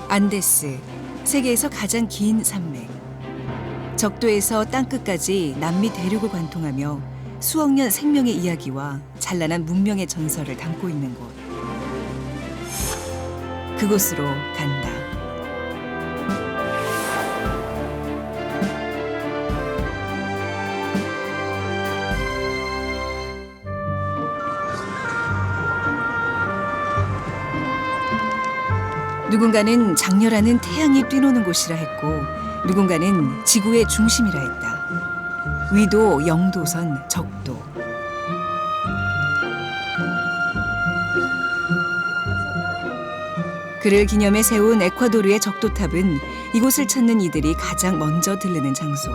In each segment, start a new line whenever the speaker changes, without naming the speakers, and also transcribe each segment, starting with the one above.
안데스, 세계에서 가장 긴 산맥. 적도에서 땅끝까지 남미 대륙을 관통하며 수억 년 생명의 이야기와 찬란한 문명의 전설을 담고 있는 곳. 그곳으로 간다. 누군가는 장렬하는 태양이 뛰노는 곳이라 했고 누군가는 지구의 중심이라 했다. 위도, 영도선, 적도. 그를 기념해 세운 에콰도르의 적도탑은 이곳을 찾는 이들이 가장 먼저 들르는 장소.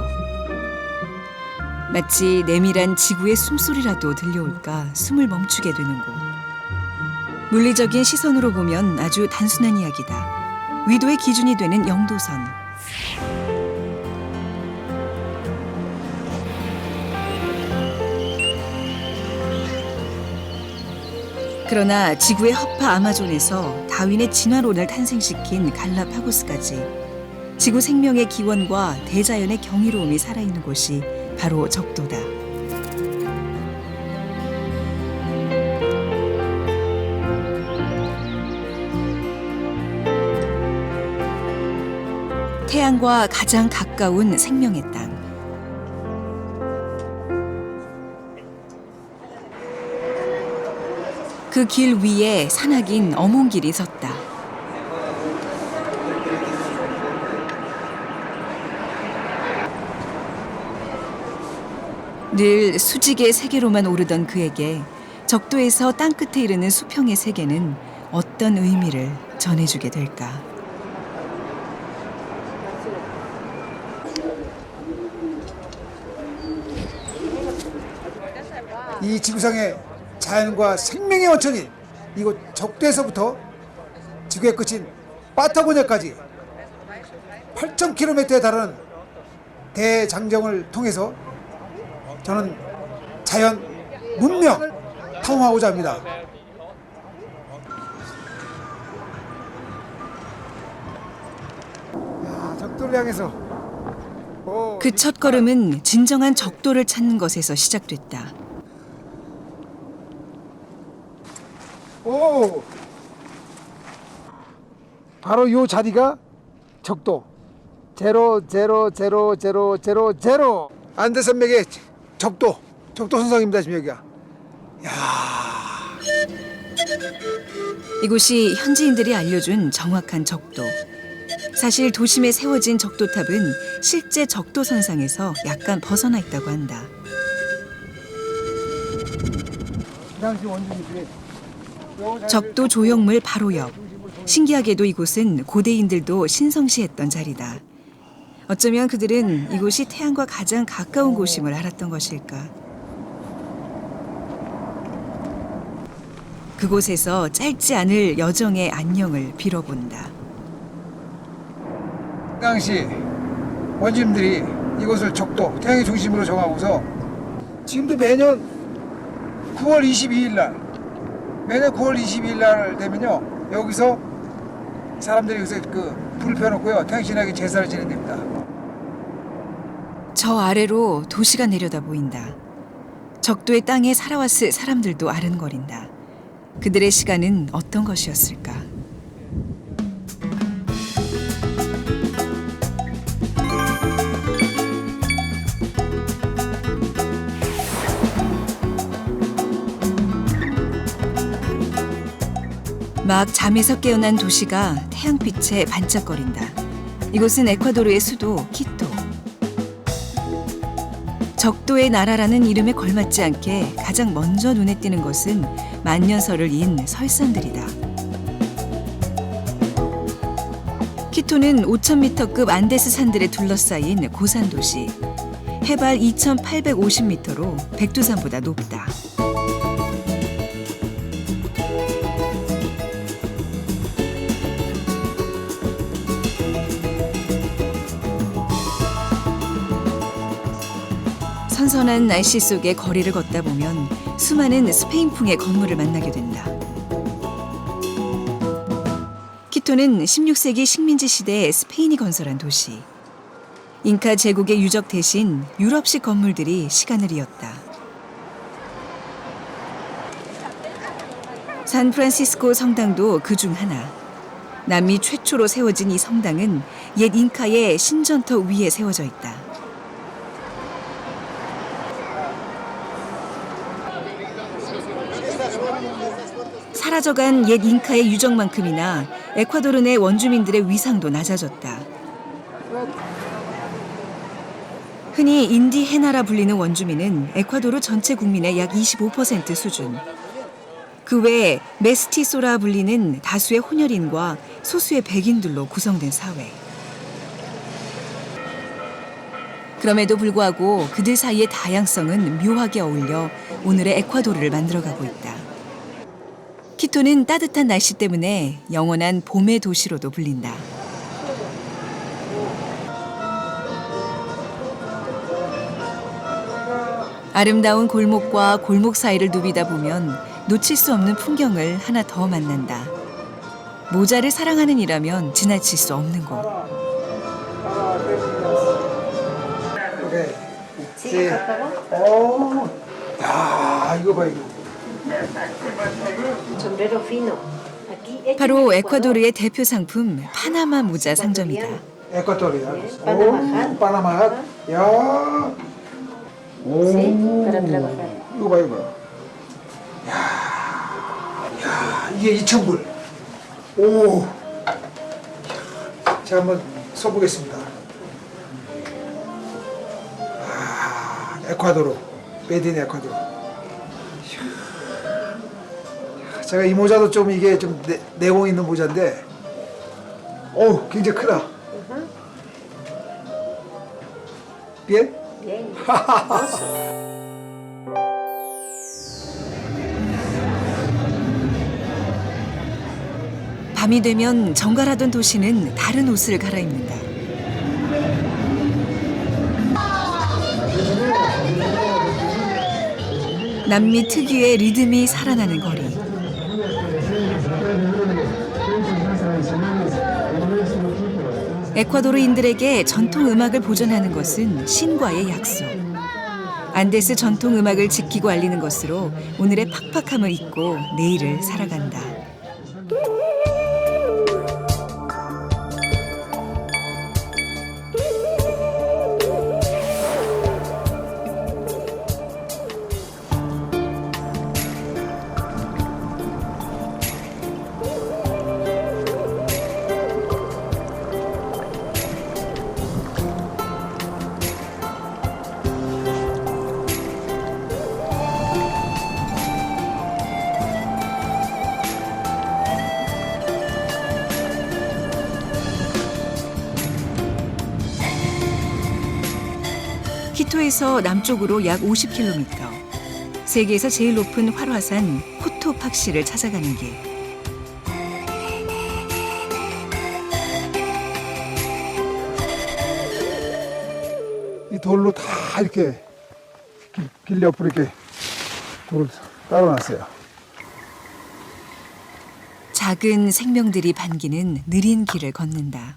마치 내밀한 지구의 숨소리라도 들려올까 숨을 멈추게 되는 곳. 물리적인 시선으로 보면 아주 단순한 이야기다. 위도의 기준이 되는 영도선. 그러나 지구의 허파 아마존에서 다윈의 진화론을 탄생시킨 갈라파고스까지 지구 생명의 기원과 대자연의 경이로움이 살아있는 곳이 바로 적도다. 태양과 가장 가까운 생명의 땅. 그 길 위에 산악인 어몽길이 섰다. 늘 수직의 세계로만 오르던 그에게 적도에서 땅끝에 이르는 수평의 세계는 어떤 의미를 전해주게 될까?
이 지구상의 자연과 생명의 원천인 이곳 적도에서부터 지구의 끝인 파타고니아까지 8,000km에 달하는 대장정을 통해서 저는 자연, 문명을 탐험하고자 합니다. 적도를 향해서
그 첫 걸음은 진정한 적도를 찾는 것에서 시작됐다.
오, 바로 이 자리가 적도 제로 안데산맥의 적도 선상입니다. 지금 여기가.
이곳이 현지인들이 알려준 정확한 적도. 사실 도심에 세워진 적도탑은 실제 적도 선상에서 약간 벗어나 있다고 한다.
그 당시 원주민들이
적도 조형물 바로 옆. 신기하게도 이곳은 고대인들도 신성시했던 자리다. 어쩌면 그들은 이곳이 태양과 가장 가까운 곳임을 알았던 것일까. 그곳에서 짧지 않을 여정의 안녕을 빌어본다.
그 당시 원주민들이 이곳을 적도, 태양의 중심으로 정하고서 지금도 매년 9월 22일 날 되면요 여기서 사람들이 여기서 불을 펴놓고요 태양신에게 제사를 지낸답니다.
저 아래로 도시가 내려다 보인다. 적도의 땅에 살아왔을 사람들도 아른거린다. 그들의 시간은 어떤 것이었을까? 막 잠에서 깨어난 도시가 태양빛에 반짝거린다. 이곳은 에콰도르의 수도 키토. 적도의 나라라는 이름에 걸맞지 않게 가장 먼저 눈에 띄는 것은 만년설을 이은 설산들이다. 키토는 5,000m급 안데스 산들에 둘러싸인 고산 도시. 해발 2,850m로 백두산보다 높다. 선선한 날씨 속에 거리를 걷다 보면 수많은 스페인풍의 건물을 만나게 된다. 키토는 16세기 식민지 시대에 스페인이 건설한 도시. 잉카 제국의 유적 대신 유럽식 건물들이 시간을 이었다. 샌프란시스코 성당도 그중 하나. 남미 최초로 세워진 이 성당은 옛 잉카의 신전터 위에 세워져 있다. 사라져간 옛 잉카의 유적만큼이나 에콰도르 내 원주민들의 위상도 낮아졌다. 흔히 인디헤나라 불리는 원주민은 에콰도르 전체 국민의 약 25% 수준. 그 외에 메스티소라 불리는 다수의 혼혈인과 소수의 백인들로 구성된 사회. 그럼에도 불구하고 그들 사이의 다양성은 묘하게 어울려 오늘의 에콰도르를 만들어가고 있다. 키토는 따뜻한 날씨 때문에 영원한 봄의 도시로도 불린다. 아름다운 골목과 골목 사이를 누비다 보면 놓칠 수 없는 풍경을 하나 더 만난다. 모자를 사랑하는 이라면 지나칠 수 없는 곳.
네. 오, 야, 이거 봐 이거.
바로 에콰도르의 대표 상품 파나마 모자 상점이다.
에콰도르야. 오, 파나마. 야. 오. 이거 봐 이거. 야, 이게 2,000불. 오. 제가 한번 써보겠습니다. 아, 에콰도르. 메이드 인 에콰도르. 제가 이 모자도 좀 이게 좀 내공 있는 모자인데, 오, 굉장히 크다. bien?
Bien.
밤이 되면 정갈하던 도시는 다른 옷을 갈아입는다. 남미 특유의 리듬이 살아나는 거리. 에콰도르인들에게 전통 음악을 보존하는 것은 신과의 약속. 안데스 전통 음악을 지키고 알리는 것으로 오늘의 팍팍함을 잊고 내일을 살아간다. 키토에서 남쪽으로 약 50km. 세계에서 제일 높은 활화산 코토팍시를 찾아가는 길.
이 돌로 다 이렇게 길 옆으로 이렇게 돌을 따라놨어요.
작은 생명들이 반기는 느린 길을 걷는다.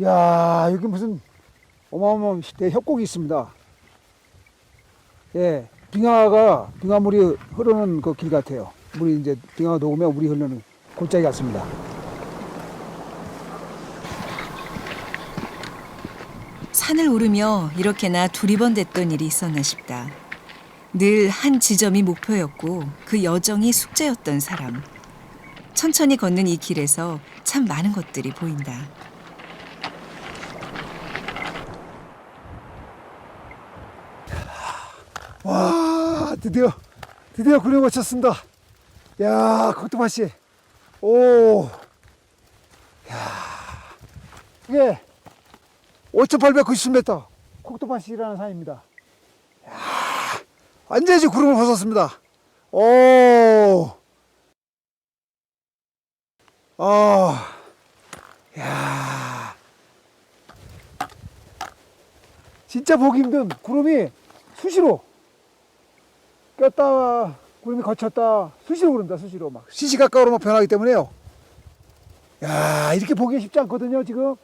야, 여기 무슨 어마어마한 협곡이 있습니다. 예, 빙하물이 흐르는 그 길 같아요. 물이 이제 빙하가 녹으면 물이 흐르는 골짜기 같습니다.
산을 오르며 이렇게나 두리번댔던 일이 있었나 싶다. 늘 한 지점이 목표였고 그 여정이 숙제였던 사람. 천천히 걷는 이 길에서 참 많은 것들이 보인다.
와, 드디어 굴려 거쳤습니다. 야, 코토파시. 오, 이게 5,890m 콕토파시라는 산입니다. 이야, 완전히 구름을 벗었습니다. 오, 야, 진짜 보기 힘든 구름이 수시로 꼈다 구름이 거쳤다 수시로 그런다. 수시로 막 시시각각으로 막 변하기 때문에요. 야, 이렇게 보기 쉽지 않거든요 지금.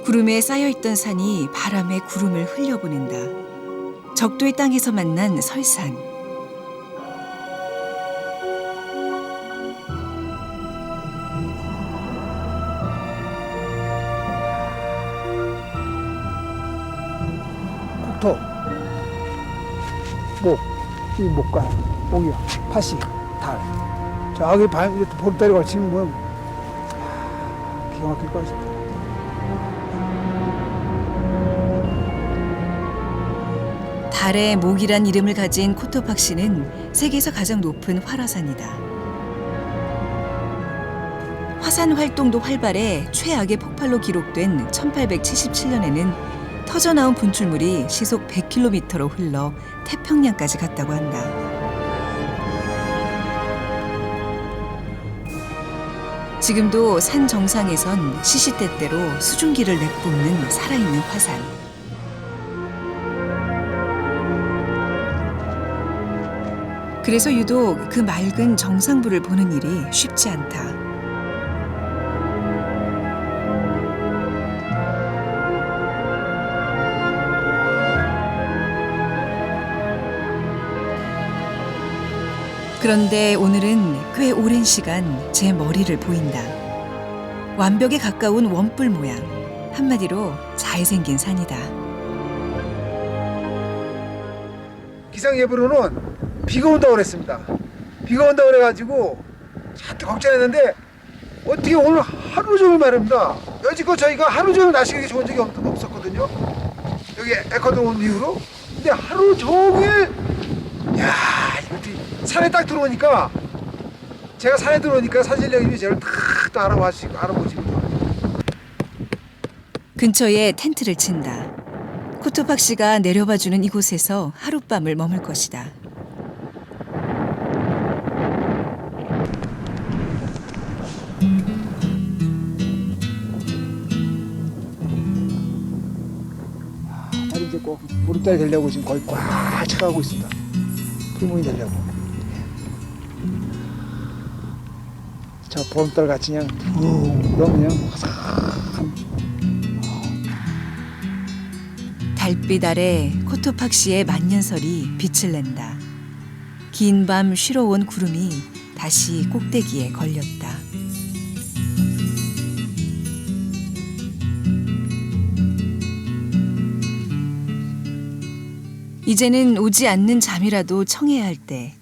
구름에 쌓여있던 산이 바람에 구름을 흘려보낸다. 적도의 땅에서 만난 설산.
국토, 목, 이 목갈, 목이야, 파시, 달. 저기 보름달이 걸치는 건 기가 막힐 것 같습니다.
달의 목이란 이름을 가진 코토팍시는 세계에서 가장 높은 활화산이다. 화산 활동도 활발해 최악의 폭발로 기록된 1877년에는 터져나온 분출물이 시속 100km로 흘러 태평양까지 갔다고 한다. 지금도 산 정상에선 시시때때로 수증기를 내뿜는 살아있는 화산. 그래서 유독 그 맑은 정상부를 보는 일이 쉽지 않다. 그런데 오늘은 꽤 오랜 시간 제 머리를 보인다. 완벽에 가까운 원뿔 모양. 한마디로 잘생긴 산이다.
기상예보로는 비가 온다고 그랬습니다. 비가 온다고 그래가지고 잔뜩 걱정했는데 어떻게 오늘 하루 종일 말입니다. 여지껏 저희가 하루 종일 날씨가 좋은 적이 없었거든요. 여기 에콰도르 온 이후로. 근데 하루 종일 야, 이거 산에 딱 들어오니까 제가 산에 들어오니까 사진력이 저를 탁 알아보시거든요.
근처에 텐트를 친다. 코토팍시가 내려봐주는 이곳에서 하룻밤을 머물 것이다.
달이 이제 꼭 보름달이 되려고 지금 거의 꽉 차가고 있습니다. 풀문이 되려고. 저 보름달 같이 그냥 붕 그냥 화사한.
달빛 아래 코토팍시의 만년설이 빛을 낸다. 긴 밤 쉬러 온 구름이 다시 꼭대기에 걸렸다. 이제는 오지 않는 잠이라도 청해야 할 때,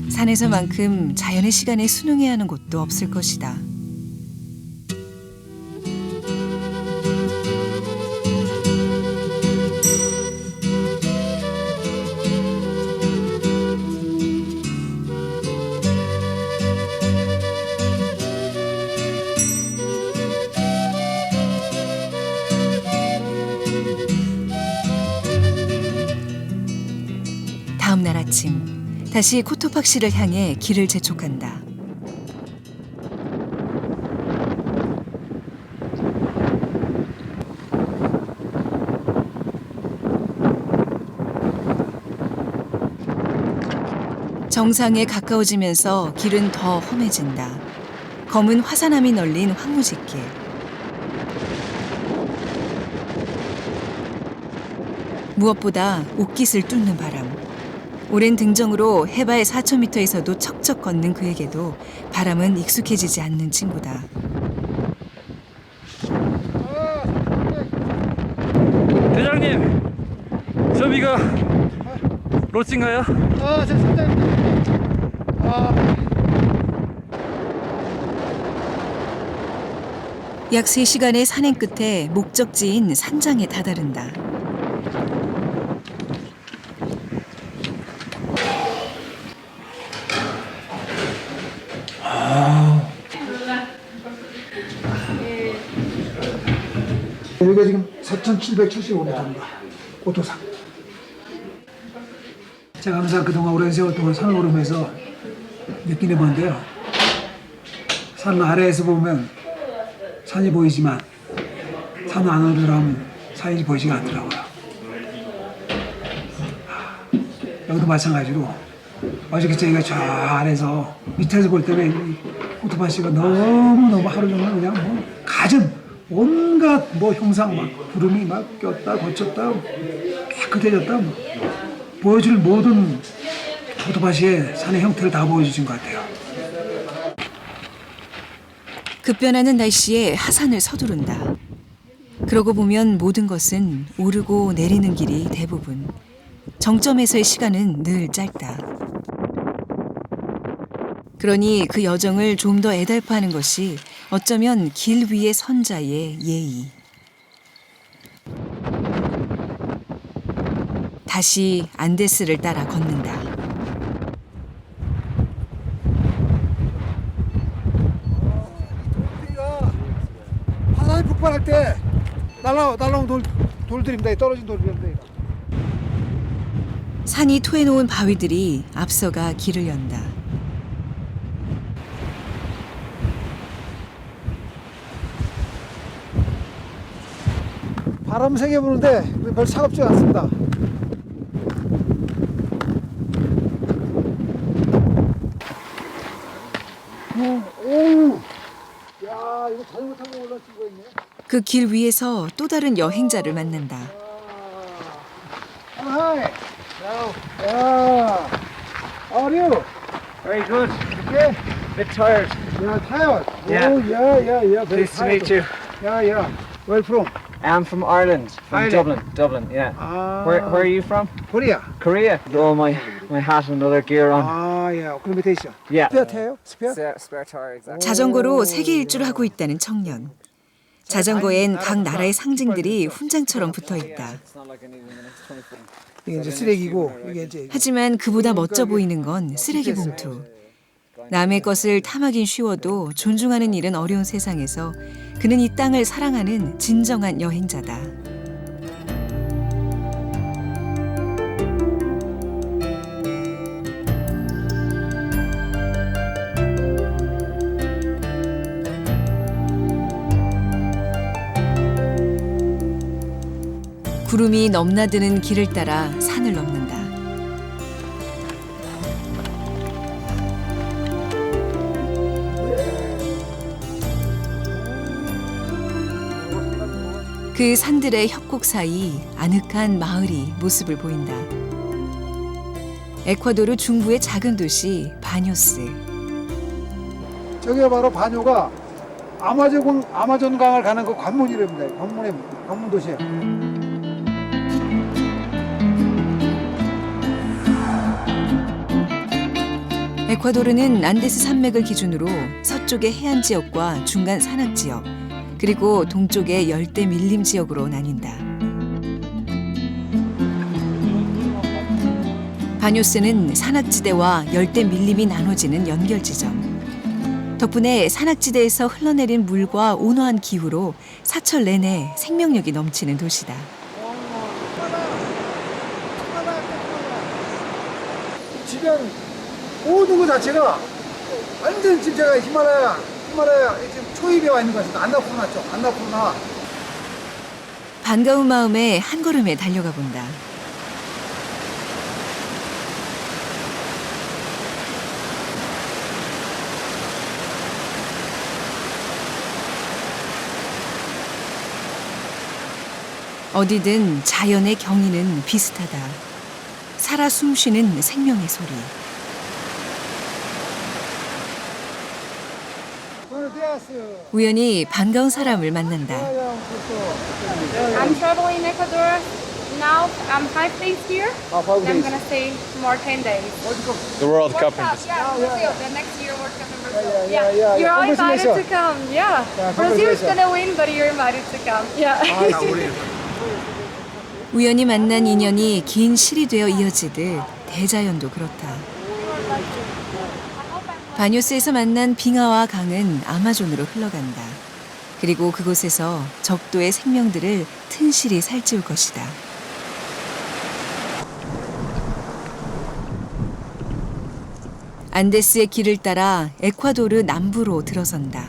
산에서만큼 자연의 시간에 순응해야 하는 곳도 없을 것이다. 다음 날 아침, 다시 코토팍시를 향해 길을 재촉한다. 정상에 가까워지면서 길은 더 험해진다. 검은 화산암이 널린 황무지길. 무엇보다 옷깃을 뚫는 바람. 오랜 등정으로 해발 4,000m에서도 척척 걷는 그에게도 바람은 익숙해지지 않는 친구다.
대장님, 저기가 로지인가요?
아, 저 선장님.
약 3시간의 산행 끝에 목적지인 산장에 다다른다.
여기가 지금 4,775m입니다. 고토산. 제가 항상 그동안 오랜 세월 동안 산을 오르면서 느끼는 건데요. 산 아래에서 보면 산이 보이지만 산 안으로 들어가면 산이 보이지가 않더라고요. 여기도 마찬가지로 어저께 저희가 저 아래서 밑에서 볼 때는 이 호토반 씨가 너무너무 하루 종일 그냥 뭐 가진 온갖 뭐 형상 막 구름이 막 꼈다 거쳤다 깨끗해졌다 뭐 보여줄 모든 호토반 씨의 산의 형태를 다 보여주신 것 같아요.
급변하는 날씨에 하산을 서두른다. 그러고 보면 모든 것은 오르고 내리는 길이 대부분. 정점에서의 시간은 늘 짧다. 그러니 그 여정을 좀 더 애달파하는 것이 어쩌면 길 위의 선자의 예의. 다시 안데스를 따라 걷는다.
화산이 폭발할 때 날라온 돌들입니다. 떨어진 돌들입니다.
산이 토해놓은 바위들이 앞서가 길을 연다.
바람 세게 부는데 별 차갑지 않습니다. 오, 야 이거 자전거 타고 올라올 수가 있네.
그 길 위에서 또 다른 여행자를 만난다.
Hi. Hello. Yeah. How are you?
Very good.
Okay.
Bit tired.
Yeah, tired.
Yeah.
Oh, yeah. Very
Nice to meet you.
Yeah. Where from?
I'm from Ireland, from
Ireland.
Dublin, yeah.
Ah.
Where are you from?
Korea.
Korea. All my hat and other gear on.
아, 예. 어크리메이션.
Yeah.
스페어 타요? 스페어?
Spare tire, exactly.
자전거로 세계 일주를 하고 있다는 청년. 자전거엔 각 나라의 상징들이 훈장처럼 붙어 있다.
It's not like I need in the next 24.
이게 이제 쓰레기고 이게 이제
하지만 그보다 멋져 보이는 건 쓰레기 봉투. 남의 것을 탐하긴 쉬워도 존중하는 일은 어려운 세상에서 그는 이 땅을 사랑하는 진정한 여행자다. 구름이 넘나드는 길을 따라 산을 넘는다. 그 산들의 협곡 사이 아늑한 마을이 모습을 보인다. 에콰도르 중부의 작은 도시 바뇨스.
저기가 바로 바뇨가 아마존강을 가는 그 관문이랍니다. 관문 도시예요.
에콰도르는 안데스 산맥을 기준으로 서쪽의 해안 지역과 중간 산악 지역, 그리고 동쪽의 열대 밀림 지역으로 나뉜다. 바뇨스는 산악지대와 열대 밀림이 나눠지는 연결 지점. 덕분에 산악지대에서 흘러내린 물과 온화한 기후로 사철 내내 생명력이 넘치는 도시다.
지금 모든 것 자체가 완전 지금 제가 히말라야 지금 초입에 와 있는 것 같습니다. 안나푸르나 쪽, 안나푸르나.
반가운 마음에 한 걸음에 달려가 본다. 어디든 자연의 경의는 비슷하다. 살아 숨쉬는 생명의 소리. 우연히 반가운 사람을 만난다.
I'm traveling Ecuador now. I'm 5 days here. And I'm gonna stay more 10 days.
The World Cup in
Yeah, Brazil. The next year World Cup in Brazil.
yeah.
You're all invited to
Congratulations.
come. Yeah. Brazil's gonna win, but you're invited to come. Yeah.
우연히 만난 인연이 긴 실이 되어 이어지듯 대자연도 그렇다. 바뇨스에서 만난 빙하와 강은 아마존으로 흘러간다. 그리고 그곳에서 적도의 생명들을 튼실히 살찌울 것이다. 안데스의 길을 따라 에콰도르 남부로 들어선다.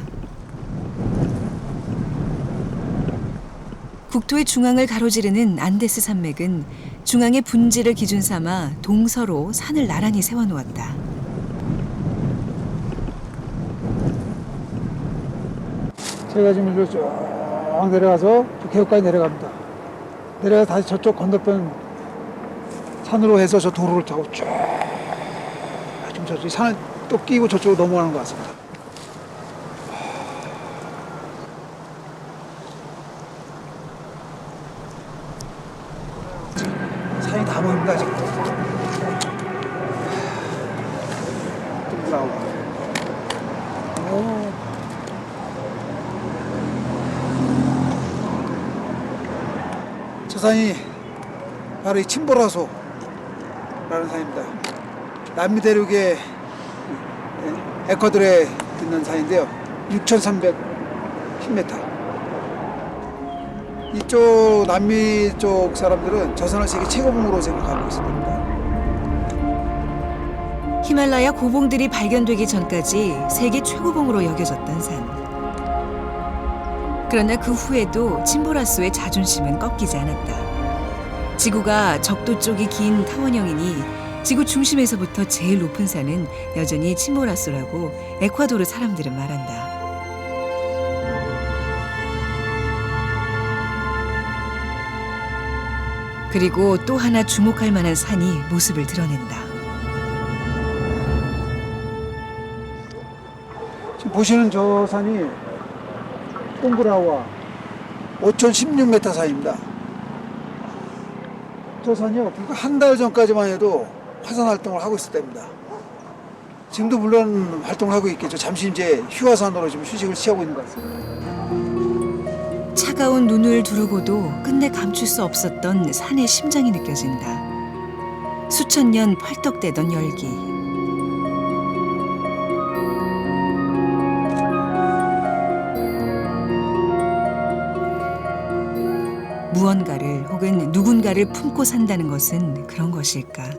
국토의 중앙을 가로지르는 안데스 산맥은 중앙의 분지를 기준 삼아 동서로 산을 나란히 세워놓았다.
제가 지금 일로 쭉 내려가서 저 계곡까지 내려갑니다. 내려가서 다시 저쪽 건너편 산으로 해서 저 도로를 타고 쭉 지금 저쪽 산을 또 끼고 저쪽으로 넘어가는 것 같습니다. 산이 다 보입니다 지금. 또 나오고. 저 산이 바로 이 침보라소라는 산입니다. 남미 대륙의 에콰도르에 있는 산인데요. 6,310m. 이쪽 남미 쪽 사람들은 저 산을 세계 최고봉으로 생각하고 있습니다.
히말라야 고봉들이 발견되기 전까지 세계 최고봉으로 여겨졌던 산. 그러나 그 후에도 침보라소의 자존심은 꺾이지 않았다. 지구가 적도 쪽이 긴 타원형이니 지구 중심에서부터 제일 높은 산은 여전히 침보라소라고 에콰도르 사람들은 말한다. 그리고 또 하나 주목할 만한 산이 모습을 드러낸다.
지금 보시는 저 산이 뽕브라와 5,016m 산입니다. 저 산이요, 불과 한 달 전까지만 해도 화산 활동을 하고 있을 때입니다. 지금도 물론 활동을 하고 있겠죠. 잠시 이제 휴화산으로 지금 휴식을 취하고 있는 것 같습니다.
차가운 눈을 두르고도 끝내 감출 수 없었던 산의 심장이 느껴진다. 수천 년 펄떡대던 열기. 무언가를 혹은 누군가를 품고 산다는 것은 그런 것일까?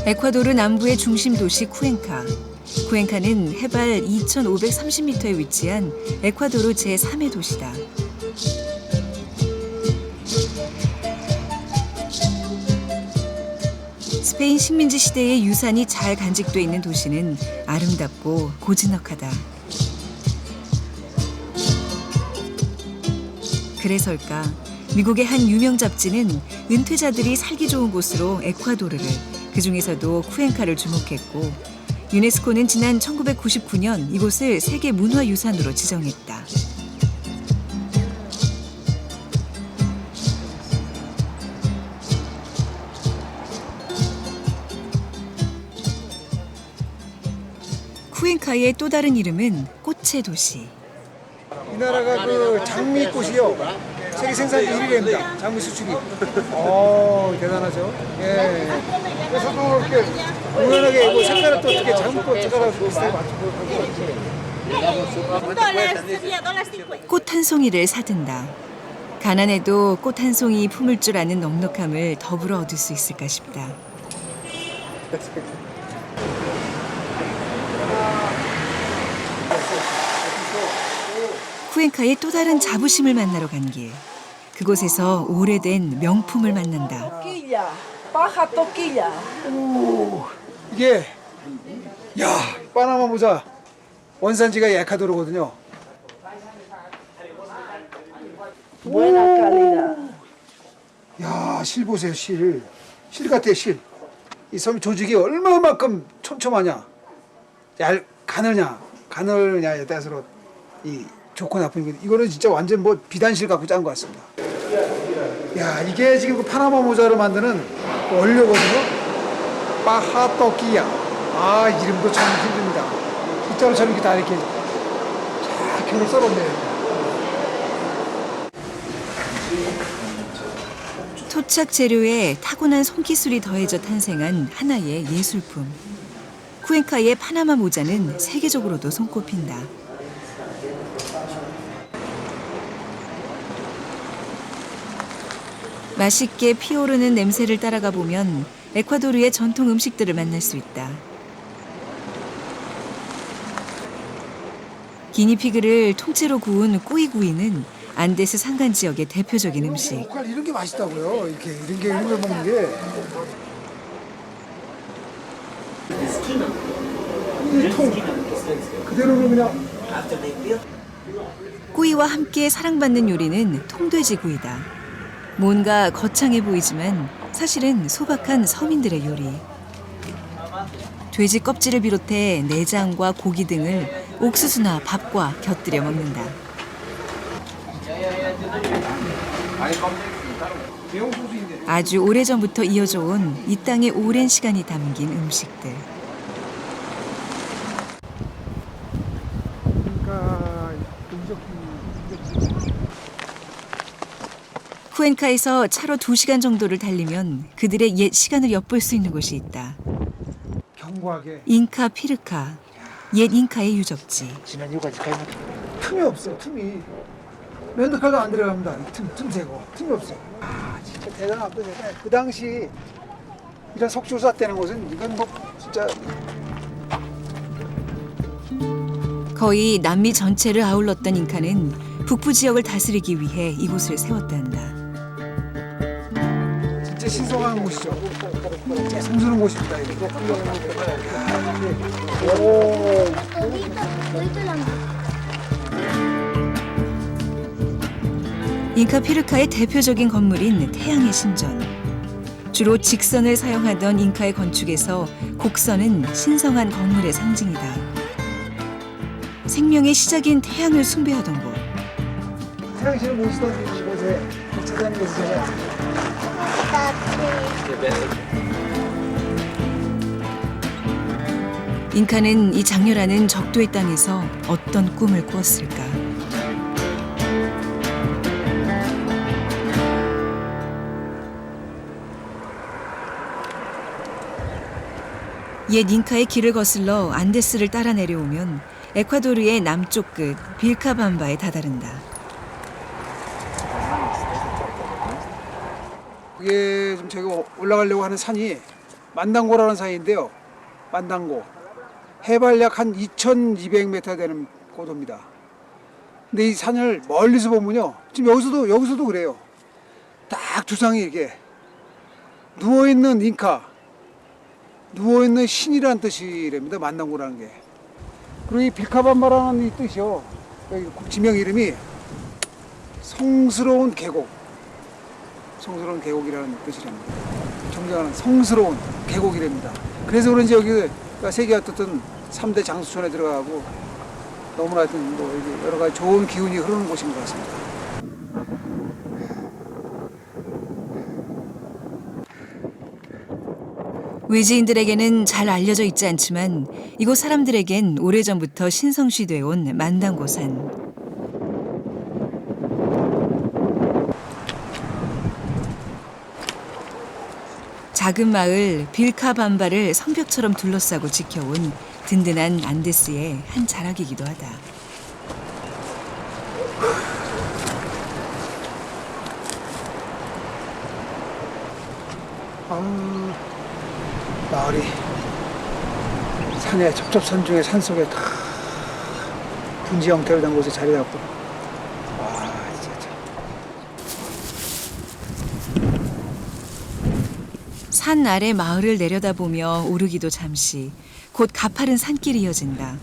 에콰도르 남부의 중심 도시 쿠엔카. 쿠엔카는 해발 2,530m에 위치한 에콰도르 제3의 도시다. 스페인 식민지 시대의 유산이 잘 간직돼 있는 도시는 아름답고 고즈넉하다. 그래서일까 미국의 한 유명 잡지는 은퇴자들이 살기 좋은 곳으로 에콰도르를, 그중에서도 쿠엔카를 주목했고 유네스코는 지난 1999년 이곳을 세계 문화유산으로 지정했다. 쿠엔카의 또 다른 이름은 꽃의 도시.
이 나라가 그 장미꽃이요, 세계 생산 1위입니다. 장미 수출이. 대단하죠. 예. 그래서 또 이렇게 우연하게 뭐 색깔을 또 어떻게 장미꽃 색깔하고 비슷하게 맞추고
꽃 한 송이를 사든다. 가난해도 꽃 한 송이 품을 줄 아는 넉넉함을 더불어 얻을 수 있을까 싶다. 쿠엔카의 또 다른 자부심을 만나러 간 길. 그곳에서 오래된 명품을 만난다.
이게 파나마 모자 원산지가 에콰도르거든요. 실 보세요, 실. 실 같아요, 실. 이 섬 조직이 얼마만큼 촘촘하냐, 가느냐에 따라서 이 좋고 나쁜 이거는 진짜 완전 뭐 비단실 갖고 짠 것 같습니다. 이게 지금 그 파나마 모자를 만드는 원료거든요. 파하토끼야. 이름도 참 힘듭니다. 빗자루처럼 이렇게 다 이렇게 잘 결을 썰었네요.
토착 재료에 타고난 손기술이 더해져 탄생한 하나의 예술품. 쿠엔카의 파나마 모자는 세계적으로도 손꼽힌다. 맛있게 피오르는 냄새를 따라가 보면 에콰도르의 전통 음식들을 만날 수 있다. 기니피그를 통째로 구운 꾸이구이는 안데스 산간 지역의 대표적인 음식.
로컬 이런 게 맛있다고요. 이런 걸 먹는 게. 그대로 그냥
꾸이와 함께 사랑받는 요리는 통돼지구이다. 뭔가 거창해 보이지만 사실은 소박한 서민들의 요리. 돼지 껍질을 비롯해 내장과 고기 등을 옥수수나 밥과 곁들여 먹는다. 아주 오래전부터 이어져 온 이 땅의 오랜 시간이 담긴 음식들.
그러니까
쿠엔카에서 차로 2시간 정도를 달리면 그들의 옛 시간을 엿볼 수 있는 곳이 있다.
견고하게
잉카 피르카, 옛 잉카의 유적지.
틈이 없어. 틈이 면도칼도 안 들어갑니다. 틈 세고 틈이 없어. 진짜 대단하다. 그 당시 이런 석조사 때는 곳은 이건 뭐 진짜
거의 남미 전체를 아울렀던 잉카는 북부 지역을 다스리기 위해 이곳을 세웠다 한다.
진짜 신성한 곳이죠. 진짜 성스러운 곳입니다. 이게.
잉카 피르카의 대표적인 건물인 태양의 신전. 주로 직선을 사용하던 잉카의 건축에서 곡선은 신성한 건물의 상징이다. 생명의 시작인 태양을 숭배하던 곳.
태양신을 모시던 이곳에 찾아다니는 곳이 제가
잉카는 이 장렬하는 적도의 땅에서 어떤 꿈을 꾸었을까? 옛 잉카의 길을 거슬러 안데스를 따라 내려오면 에콰도르의 남쪽 끝 빌카밤바에 다다른다.
그게 지금 제가 올라가려고 하는 산이 만당고라는 산인데요. 만당고 해발 약 한 2,200m 되는 고도입니다. 근데 이 산을 멀리서 보면요, 지금 여기서도 그래요. 딱 두상이 이렇게 누워 있는 잉카, 누워 있는 신이라는 뜻이랍니다. 만당고라는 게. 그리고 이 빌카밤바라는 이 뜻이요. 여기 지명 이름이 성스러운 계곡. 성스러운 계곡이라는 뜻이랍니다. 정정하는 성스러운 계곡이랍니다. 그래서 그런지 여기가 세계가 어떻든 3대 장수촌에 들어가고 너무나 하여튼 뭐 여기 여러 가지 좋은 기운이 흐르는 곳인 것 같습니다.
외지인들에게는 잘 알려져 있지 않지만 이곳 사람들에겐 오래전부터 신성시돼 온 만당고산. 작은 마을 빌카밤바를 성벽처럼 둘러싸고 지켜온 든든한 안데스의 한 자락이기도 하다.
마을이 산에 첩첩산중의 산속에 다 분지 형태로 된 곳에 자리 잡고, 와 진짜 참.
산 아래 마을을 내려다보며 오르기도 잠시 곧 가파른 산길이 이어진다.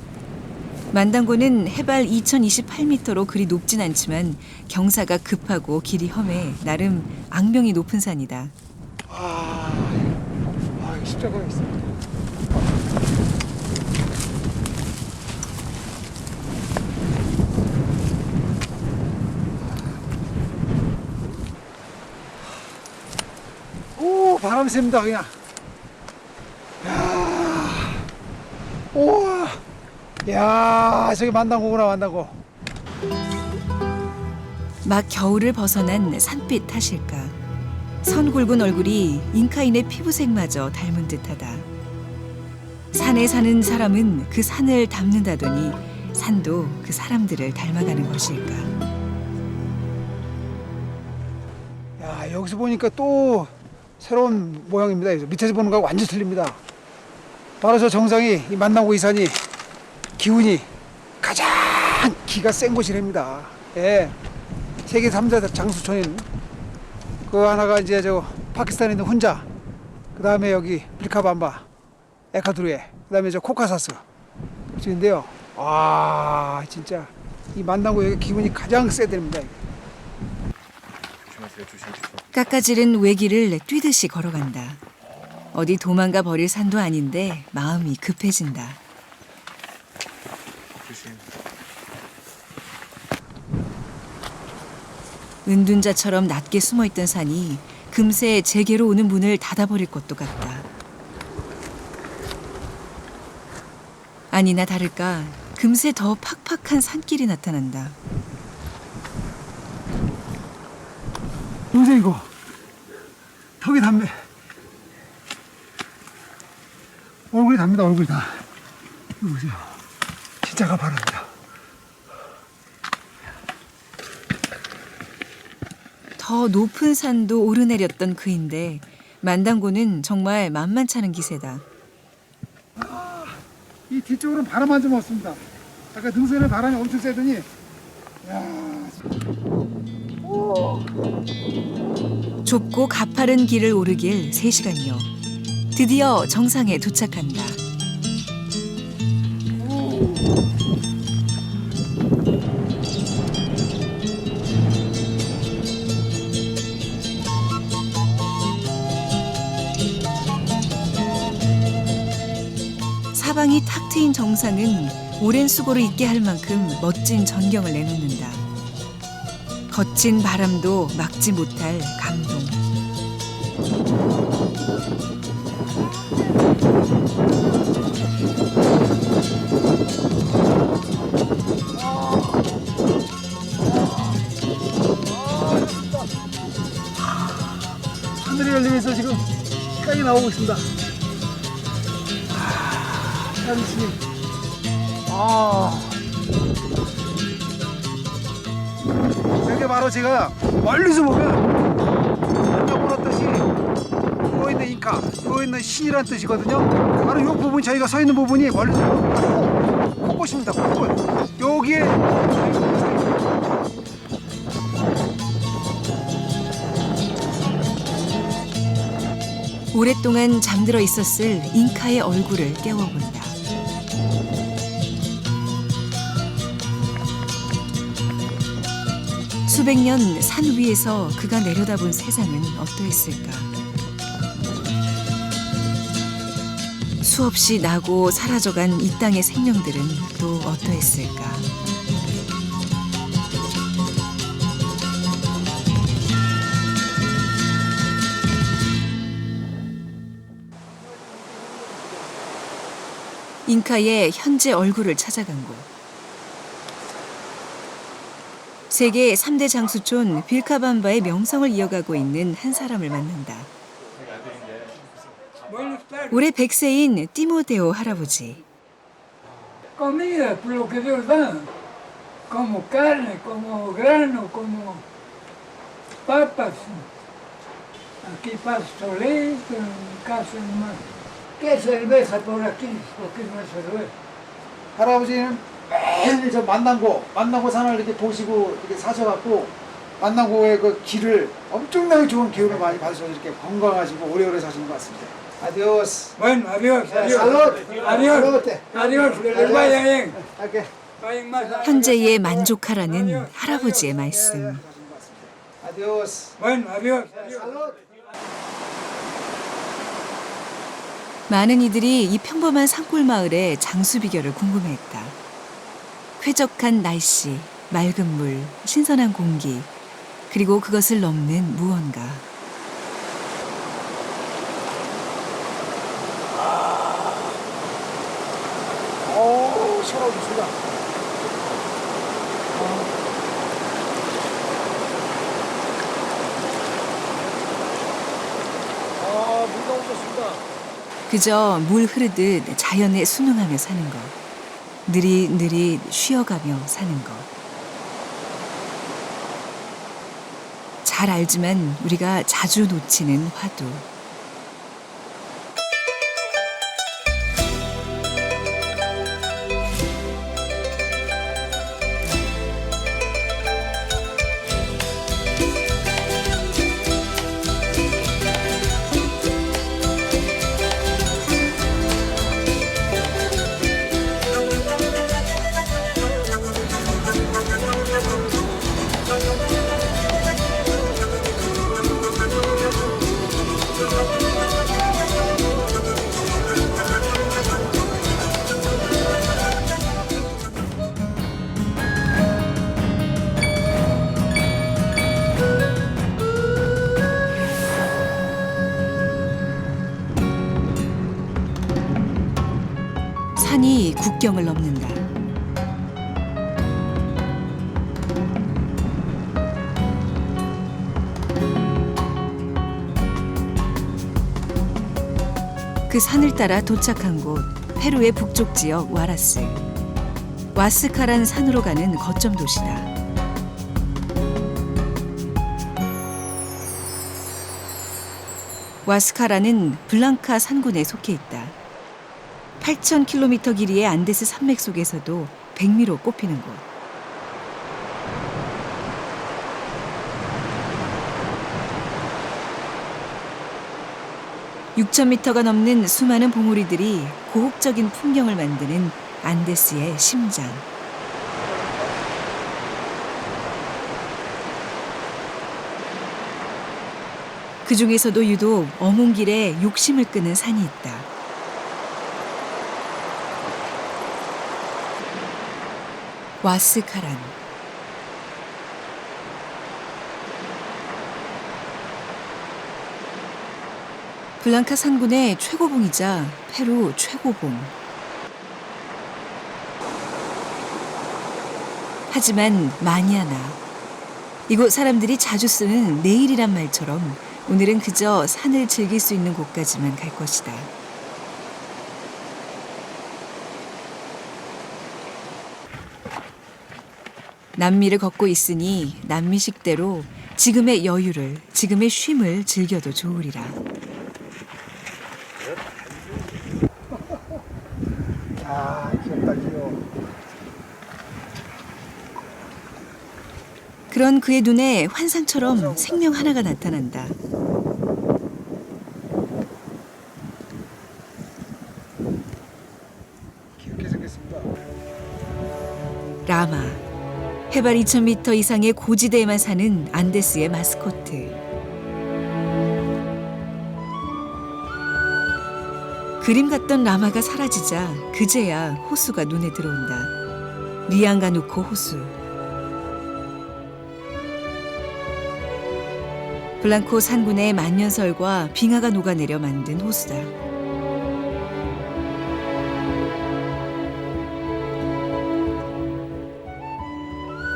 만당고는 해발 2028m로 그리 높진 않지만 경사가 급하고 길이 험해 나름 악명이 높은 산이다.
이거 십자가가 있습니다. 오, 바람 쐰니다 그냥. 야, 우와, 야, 저기 만당고구나, 만당고.
막 겨울을 벗어난 산빛 탓일까. 선 굵은 얼굴이 잉카인의 피부색마저 닮은 듯하다. 산에 사는 사람은 그 산을 닮는다더니 산도 그 사람들을 닮아가는 것일까.
야, 여기서 보니까 또 새로운 모양입니다. 밑에서 보는 거하고 완전 틀립니다. 바로 저 정상이 이 만나고 이 산이 기운이 가장 기가 센 곳이랍니다. 예. 세계 3대 장수촌인 그 하나가 이제 저 파키스탄에 있는 훈자, 그 다음에 여기 브리카밤바, 에콰도르에, 그 다음에 저 코카사스 쪽인데요. 와, 진짜 이 만나고 여기 기운이 가장 세답니다.
깎아지른 외길을 뛰듯이 걸어간다. 어디 도망가 버릴 산도 아닌데 마음이 급해진다. 은둔자처럼 낮게 숨어있던 산이 금세 제게로 오는 문을 닫아버릴 것도 같다. 아니나 다를까 금세 더 팍팍한 산길이 나타난다.
보세요, 이거. 턱이 담배. 얼굴이 답니다, 얼굴이 다. 이거 보세요. 진짜 가파릅니다.
더 높은 산도 오르내렸던 그인데 만당고는 정말 만만찮은 기세다.
이 뒤쪽으로는 바람 한 점 없습니다. 아까 능선에 바람이 엄청 세더니, 야.
좁고 가파른 길을 오르길 3시간여. 드디어 정상에 도착한다. 사방이 탁 트인 정상은 오랜 수고를 잊게 할 만큼 멋진 전경을 내놓는다. 거친 바람도 막지 못할 감동.
하늘이 열리면서 지금 땅이 나오고 있습니다. 하늘이. 이게 바로 제가 멀리서 보면 아까 보았듯이 누워있는 잉카, 누워있는 신이란 뜻이거든요. 바로 이 부분, 저희가 서 있는 부분이 멀리서 보면 코끝입니다. 코끝. 여기에
오랫동안 잠들어 있었을 잉카의 얼굴을 깨워본다. 수백 년 산 위에서 그가 내려다본 세상은 어떠했을까? 수없이 나고 사라져간 이 땅의 생명들은 또 어떠했을까? 잉카의 현재 얼굴을 찾아간 곳. 세계 3대 장수촌 빌카밤바의 명성을 이어가고 있는 한 사람을 만난다. 올해 100세인 티모테오 할아버지.
Comida, por lo que Dios da, como carne, como grano, como papas. Aquí pastoreo, en casa más. ¿Qué cerveza por aquí? Porque no hay cerveza.
할아버지는 매일 저 만난고 산을 이렇게 보시고 이렇게 사셔갖고 만난고의 그 길을 엄청나게 좋은 기운을 많이 받으셔서 이렇게 건강하시고 오래오래 사시는 것 같습니다. 아디오스.
Bueno, adiós, adiós.
Salud.
Adiós,
Salud.
adiós, que les vaya bien.
이렇게
Vayan más.
현재에 만족하라는 할아버지의 말씀.
아디오스.
Bueno, adiós, adiós.
많은 이들이 이 평범한 산골 마을의 장수 비결을 궁금해했다. 쾌적한 날씨, 맑은 물, 신선한 공기, 그리고 그것을 넘는 무언가.
시원하고 좋습니다.
그저 물 흐르듯 자연에 순응하며 사는 것. 느릿느릿 쉬어가며 사는 것. 잘 알지만 우리가 자주 놓치는 화두. 산이 국경을 넘는다. 그 산을 따라 도착한 곳, 페루의 북쪽 지역 와라스. 와스카란 산으로 가는 거점 도시다. 와스카라는 블랑카 산군에 속해 있다. 8,000km 길이의 안데스 산맥 속에서도 백미로 꼽히는 곳. (6,000m가) 넘는 수많은 봉우리들이 고혹적인 풍경을 만드는 안데스의 심장. 그 중에서도 유독 어몽길에 욕심을 끄는 산이 있다. 와스카란. 블랑카 산군의 최고봉이자 페루 최고봉. 하지만 마니아나. 이곳 사람들이 자주 쓰는 내일이란 말처럼 오늘은 그저 산을 즐길 수 있는 곳까지만 갈 것이다. 남미를 걷고 있으니 남미식대로 지금의 여유를, 지금의 쉼을 즐겨도 좋으리라.
아, 귀엽다, 귀여워.
그런 그의 눈에 환상처럼 생명 하나가 나타난다.
귀엽게 생겼습니다.
라마. 해발 2,000m 이상의 고지대에만 사는 안데스의 마스코트. 그림 같던 라마가 사라지자 그제야 호수가 눈에 들어온다. 리앙가누코 호수. 블랑코 산군의 만년설과 빙하가 녹아내려 만든 호수다.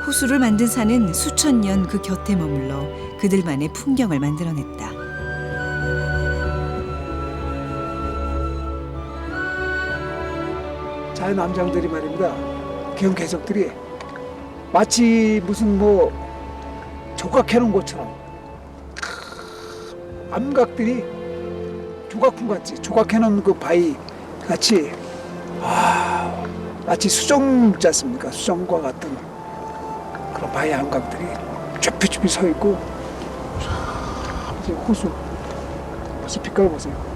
호수를 만든 산은 수천 년 그 곁에 머물러 그들만의 풍경을 만들어냈다.
자연 암장들이 말입니다. 기온 개석들이 마치 무슨 뭐 조각해놓은 것처럼 암각들이 조각품 같이 조각해놓은 그 바위 같이 마치 수정 있지 않습니까? 수정과 같은 그런 바위 암각들이 쭈뼛쭈뼛 서 있고 이제 호수 빛깔 보세요.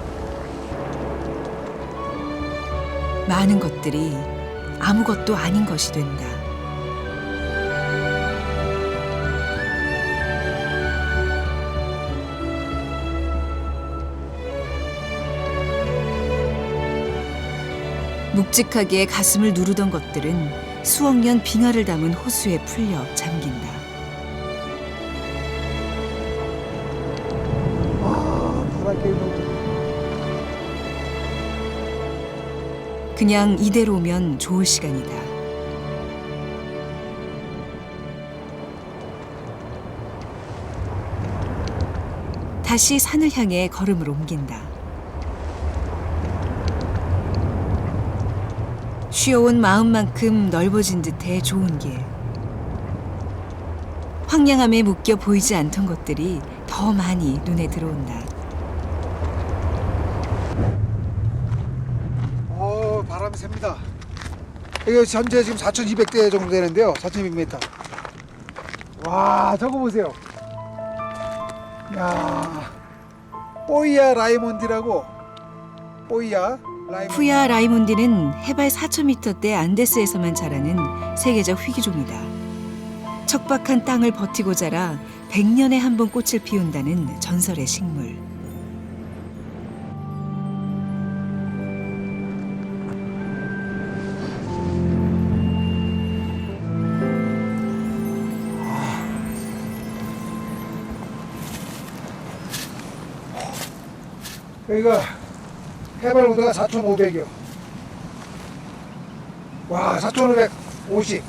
많은 것들이 아무것도 아닌 것이 된다. 묵직하게 가슴을 누르던 것들은 수억 년 빙하를 담은 호수에 풀려 잠긴다.
바닷길 너무
그냥 이대로 오면 좋을 시간이다. 다시 산을 향해 걸음을 옮긴다. 쉬어온 마음만큼 넓어진 듯해 좋은 길. 황량함에 묶여 보이지 않던 것들이 더 많이 눈에 들어온다.
바람이 셉니다. 이거 현재 지금 4,200대 정도 되는데요. 4,200m. 와, 저거 보세요. 야, 뽀이아 라이몬디라고. 뽀이아 라이몬디.
푸야 라이몬디는 해발 4,000m대 안데스에서만 자라는 세계적 희귀종이다. 척박한 땅을 버티고 자라 100년에 한 번 꽃을 피운다는 전설의 식물.
여기가 해발 고도가 4,500이요. 와, 4,550.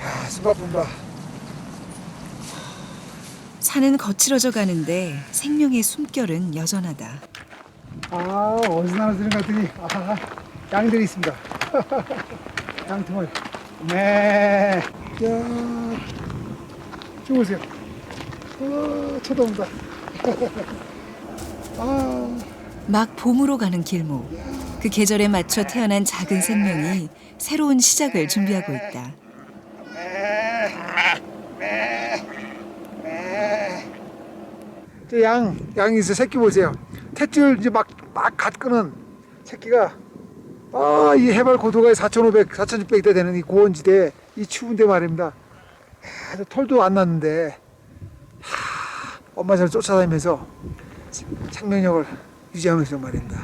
야, 숨가쁜다.
산은 거칠어져 가는데 생명의 숨결은 여전하다.
아, 어디서 나오는 것 같더니 양들이 있습니다. 양틈을. 네. 야, 저 보세요. 쳐다본다.
막 봄으로 가는 길목. 그 계절에 맞춰 태어난 작은 생명이 새로운 시작을 준비하고 있다.
저 양이 있어. 새끼 보세요. 탯줄 이제 막 갓 끄는 새끼가 이 해발 고도가 4,500, 4,600대 되는 이 고원지대, 이 추운데 말입니다. 털도 안 났는데 엄마 잘 쫓아다니면서 생명력을 유지하면서 말입니다.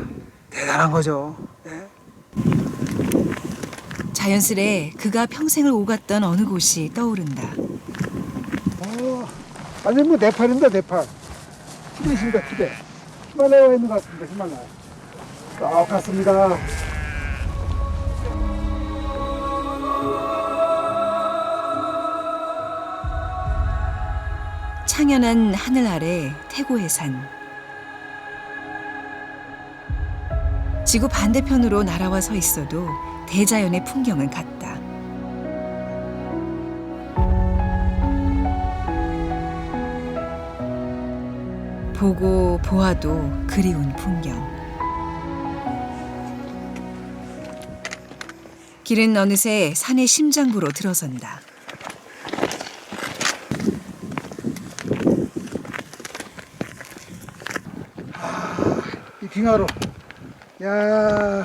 대단한 거죠. 네?
자연스레 그가 평생을 오갔던 어느 곳이 떠오른다.
완전 뭐 네팔입니다. 네팔. 티벳입니다. 티벳. 히말라야에 있는 것 같습니다. 히말라야. 똑같습니다.
창연한 하늘 아래 태고의 산. 지구 반대편으로 날아와 서 있어도 대자연의 풍경은 같다. 보고 보아도 그리운 풍경. 길은 어느새 산의 심장부로 들어선다.
이 빙하로. 야.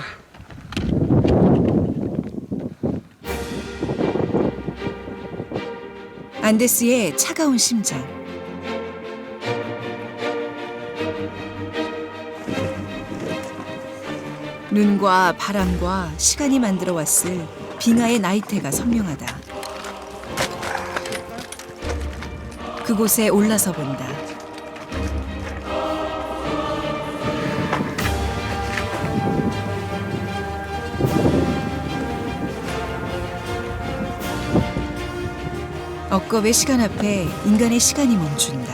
안데스의 차가운 심장. 눈과 바람과 시간이 만들어 왔을 빙하의 나이테가 선명하다. 그곳에 올라서 본다. 억겁의 시간 앞에 인간의 시간이 멈춘다.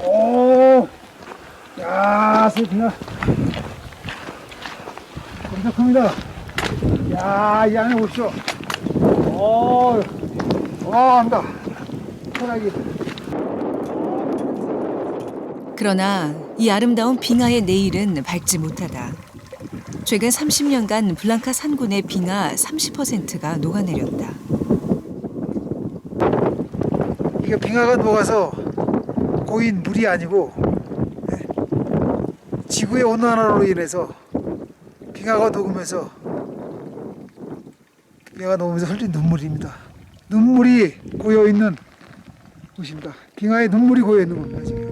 오, 야, 새끼가 엄청 큽니다. 야, 이 안에 보십시오. 합니다. 편하게.
그러나 이 아름다운 빙하의 내일은 밝지 못하다. 최근 30년간 블랑카 산군의 빙하 30%가 녹아내렸다.
이게 빙하가 녹아서 고인 물이 아니고 지구의 온난화로 인해서 빙하가 녹으면서 흘린 눈물입니다. 눈물이 고여 있는 곳입니다. 빙하에 눈물이 고여 있는 겁니다. 지금.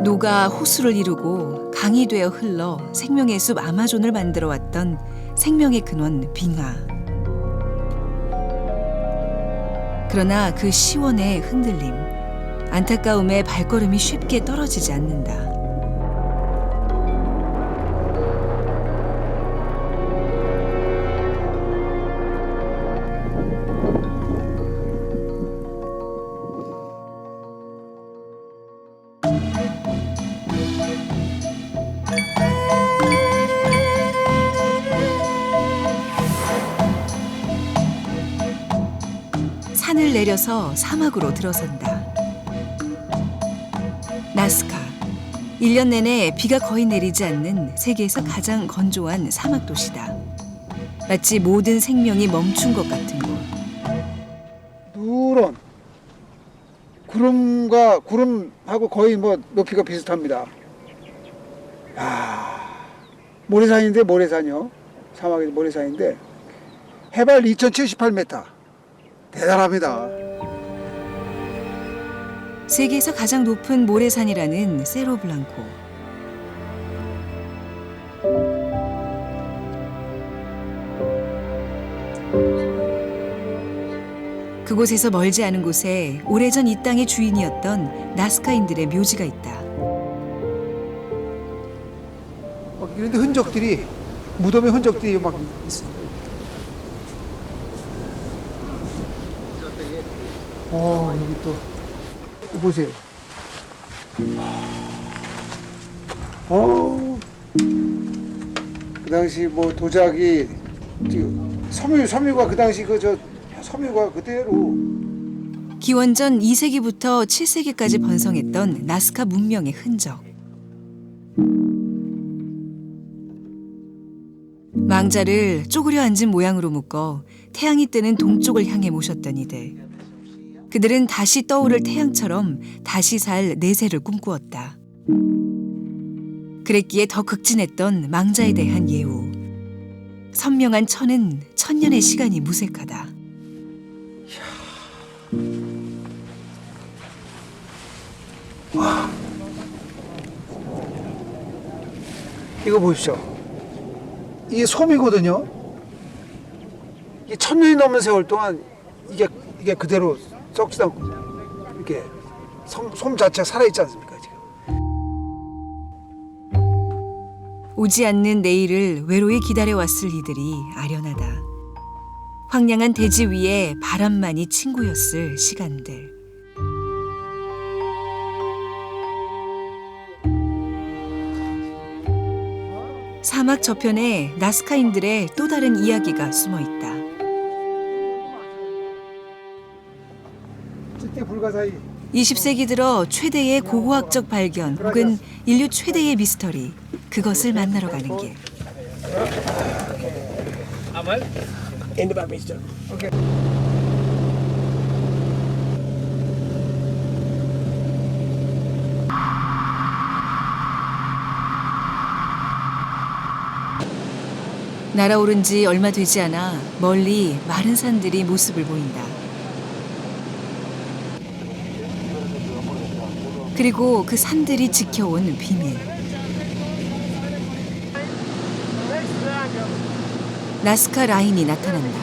노가 호수를 이루고 강이 되어 흘러 생명의 숲 아마존을 만들어 왔던 생명의 근원 빙하. 그러나 그 시원의 흔들림, 안타까움에 발걸음이 쉽게 떨어지지 않는다. 내려서 사막으로 들어선다. 나스카. 1년 내내 비가 거의 내리지 않는 세계에서 가장 건조한 사막 도시다. 마치 모든 생명이 멈춘 것 같은 곳.
누런 구름하고 거의 뭐 높이가 비슷합니다. 모래산인데 모래산이요. 사막에서 모래산인데 해발 2078m. 대단합니다.
세계에서 가장 높은 모래산이라는 세로블랑코. 그곳에서 멀지 않은 곳에 오래전 이 땅의 주인이었던 나스카인들의 묘지가 있다.
이런데 흔적들이 무덤의 흔적들이 막 있어요. 여기 또 보세요. 그 당시 뭐 도자기, 섬유가 그 당시 섬유가 그대로.
기원전 2세기부터 7세기까지 번성했던 나스카 문명의 흔적. 망자를 쪼그려 앉은 모양으로 묶어 태양이 뜨는 동쪽을 향해 모셨던 이들. 그들은 다시 떠오를 태양처럼 다시 살 내세를 꿈꾸었다. 그랬기에 더 극진했던 망자에 대한 예우. 선명한 천은 천년의 시간이 무색하다.
이거 보십시오. 이게 솜이거든요. 이게 1000년이 넘는 세월 동안 이게 그대로 썩지도 않고 이렇게 솜 자체가 살아있지 않습니까 지금.
오지 않는 내일을 외로이 기다려왔을 이들이 아련하다. 황량한 대지 위에 바람만이 친구였을 시간들. 사막 저편에 나스카인들의 또 다른 이야기가 숨어 있다.
그때 불가사의
20세기 들어 최대의 고고학적 발견 혹은 인류 최대의 미스터리, 그것을 만나러 가는 길. 날아오른 지 얼마 되지 않아 멀리 마른 산들이 모습을 보인다. 그리고 그 산들이 지켜온 비밀. 나스카 라인이 나타난다.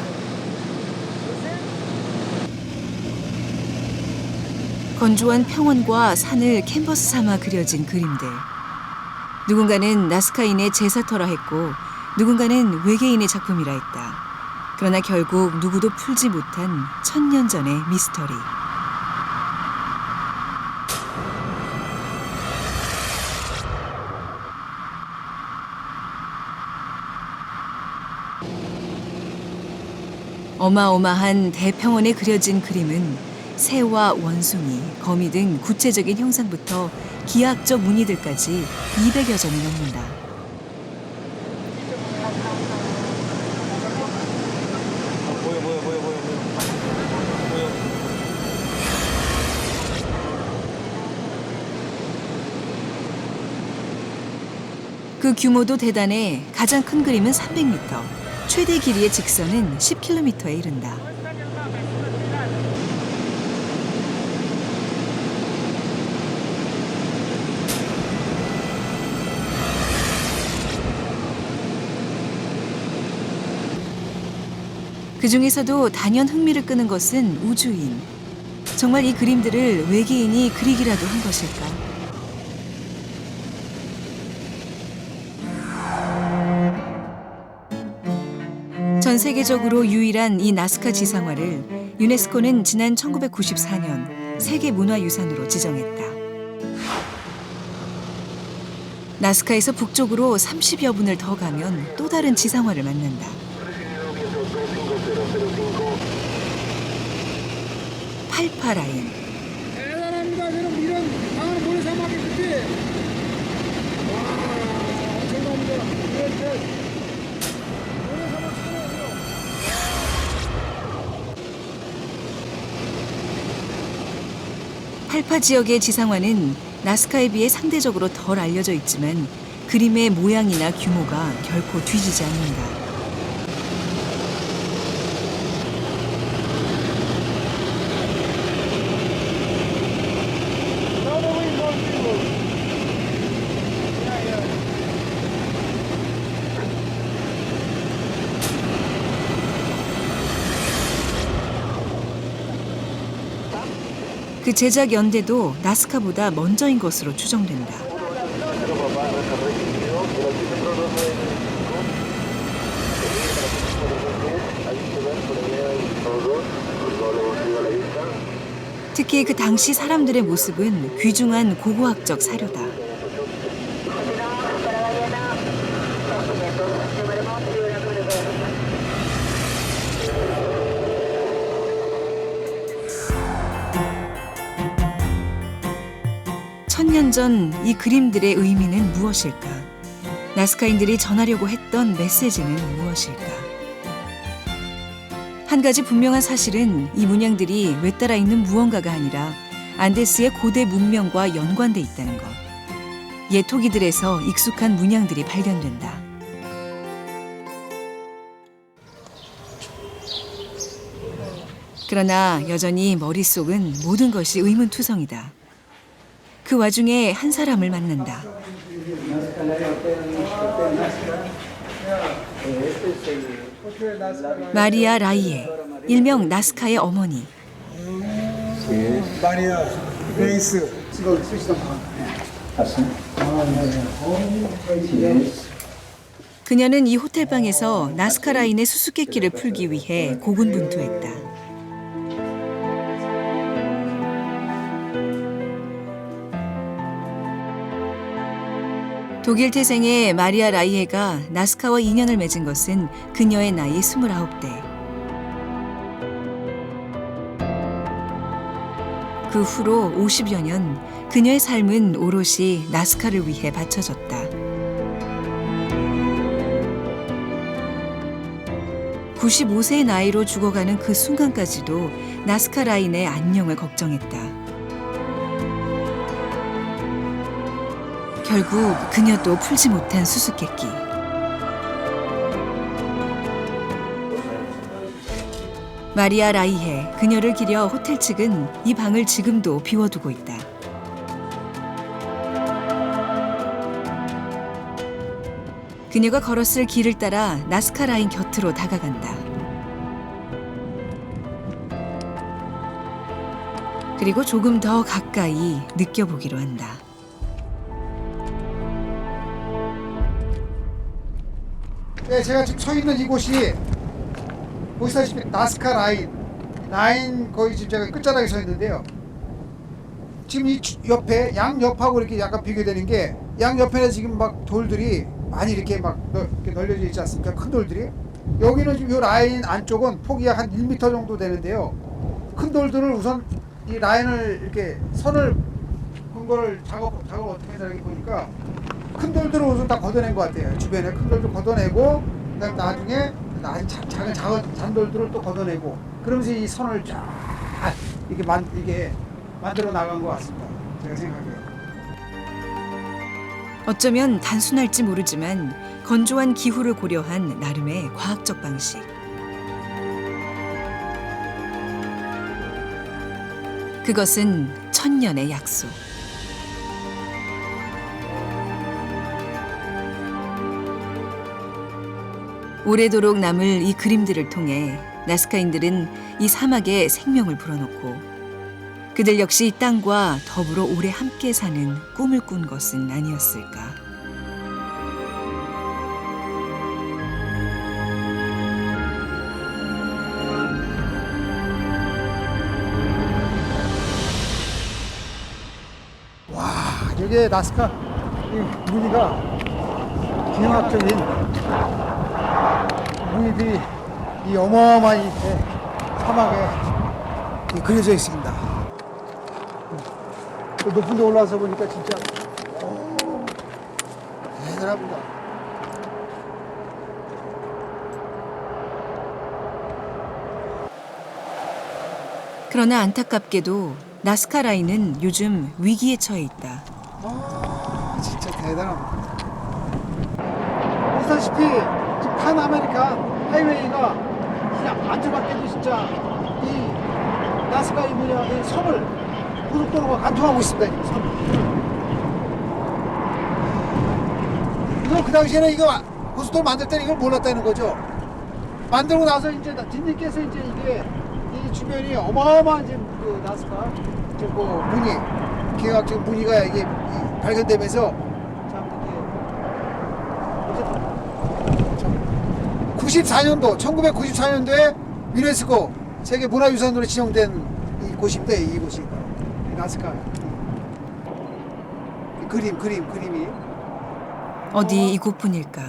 건조한 평원과 산을 캔버스 삼아 그려진 그림들. 누군가는 나스카인의 제사터라 했고 누군가는 외계인의 작품이라 했다. 그러나 결국 누구도 풀지 못한 1000년 전의 미스터리. 어마어마한 대평원에 그려진 그림은 새와 원숭이, 거미 등 구체적인 형상부터 기하학적 무늬들까지 200여 점이 넘는다. 그 규모도 대단해 가장 큰 그림은 300m, 최대 길이의 직선은 10km에 이른다. 그 중에서도 단연 흥미를 끄는 것은 우주인. 정말 이 그림들을 외계인이 그리기라도 한 것일까? 전 세계적으로 유일한 이 나스카 지상화를 유네스코는 지난 1994년 세계문화유산으로 지정했다. 나스카에서 북쪽으로 30여 분을 더 가면 또 다른 지상화를 만난다. 팔파 라인.
대단합니다. 저는 이런 강한 모래사막이 그때 와 엄청납니다. 모래사막 찾아요.
팔파 지역의 지상화는 나스카에 비해 상대적으로 덜 알려져 있지만 그림의 모양이나 규모가 결코 뒤지지 않는다. 그 제작 연대도 나스카보다 먼저인 것으로 추정된다. 특히 그 당시 사람들의 모습은 귀중한 고고학적 사료다. 천년 전 이 그림들의 의미는 무엇일까? 나스카인들이 전하려고 했던 메시지는 무엇일까? 한 가지 분명한 사실은 이 문양들이 외따라 있는 무언가가 아니라 안데스의 고대 문명과 연관돼 있다는 것. 옛 토기들에서 익숙한 문양들이 발견된다. 그러나 여전히 머릿속은 모든 것이 의문투성이다. 그 와중에 한 사람을 만난다. 마리아 라이에, 일명 나스카의 어머니.
마리아 레이스 이거 쓰시던 거.
그녀는 이 호텔방에서 나스카 라인의 수수께끼를 풀기 위해 고군분투했다. 독일 태생의 마리아 라이에가 나스카와 인연을 맺은 것은 그녀의 나이 29대. 그 후로 50여 년 그녀의 삶은 오롯이 나스카를 위해 바쳐졌다. 95세의 나이로 죽어가는 그 순간까지도 나스카 라인의 안녕을 걱정했다. 결국 그녀도 풀지 못한 수수께끼. 마리아 라이해, 그녀를 기려 호텔 측은 이 방을 지금도 비워두고 있다. 그녀가 걸었을 길을 따라 나스카 라인 곁으로 다가간다. 그리고 조금 더 가까이 느껴보기로 한다.
네, 제가 지금 서 있는 이곳이 보시다시피 나스카 라인 거의 지금 제가 끝자락에 서 있는데요. 지금 이 옆에 양 옆하고 이렇게 약간 비교되는 게 양 옆에는 지금 막 돌들이 많이 이렇게 막 이렇게 널려져 있지 않습니까? 큰 돌들이. 여기는 지금 이 라인 안쪽은 폭이 약 한 1m 정도 되는데요. 큰 돌들을 우선 이 라인을 이렇게 선을 근거를 작업 어떻게 했나 이렇게 보니까 큰 돌들을 우선 다 걷어낸 것 같아요. 주변에 큰 돌들 걷어내고 그다음 나중에 작은 잔돌들을 또 걷어내고 그러면서 이 선을 쫙 이게 만들어 나간 것 같습니다. 제가 생각해요.
어쩌면 단순할지 모르지만 건조한 기후를 고려한 나름의 과학적 방식. 그것은 천년의 약속. 오래도록 남을 이 그림들을 통해 나스카인들은 이 사막에 생명을 불어넣고 그들 역시 이 땅과 더불어 오래 함께 사는 꿈을 꾼 것은 아니었을까.
와, 여기에 나스카 이 무늬가 기능학적인 무늬들이 이 어마어마한 이 사막에 그려져 있습니다. 또 높은 데 올라와서 보니까 진짜 대단합니다.
그러나 안타깝게도 나스카 라인은 요즘 위기에 처해 있다.
진짜 대단합니다. 보시다시피 지금 판 아메리칸 하이웨이가 그냥 안쪽밖에도 진짜 이 나스카 이 뭐냐 이 섬을 고속도로가 관통하고 있습니다. 지금 섬. 이거 그 당시에는 이거 고속도로 만들 때는 이걸 몰랐다는 거죠. 만들고 나서 이제 뒤늦게서 이제 이게 이 주변이 어마어마한 지금 그 나스카 지금 그 문의 계획적 문의가 이게 발견되면서 참 94년도 1994년도에 유네스코 세계 문화유산으로 지정된 이 곳입니다. 이곳이 나스카 그림이
어디 이곳뿐일까?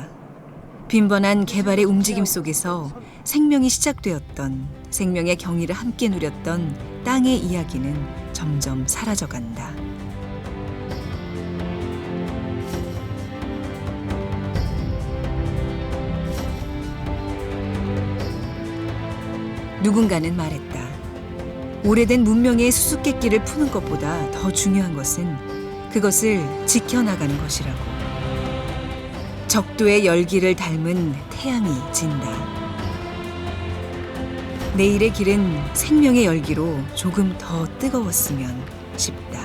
빈번한 개발의 움직임 속에서 생명이 시작되었던, 생명의 경의를 함께 누렸던 땅의 이야기는 점점 사라져간다. 누군가는 말했다. 오래된 문명의 수수께끼를 푸는 것보다 더 중요한 것은 그것을 지켜나가는 것이라고. 적도의 열기를 닮은 태양이 진다. 내일의 길은 생명의 열기로 조금 더 뜨거웠으면 싶다.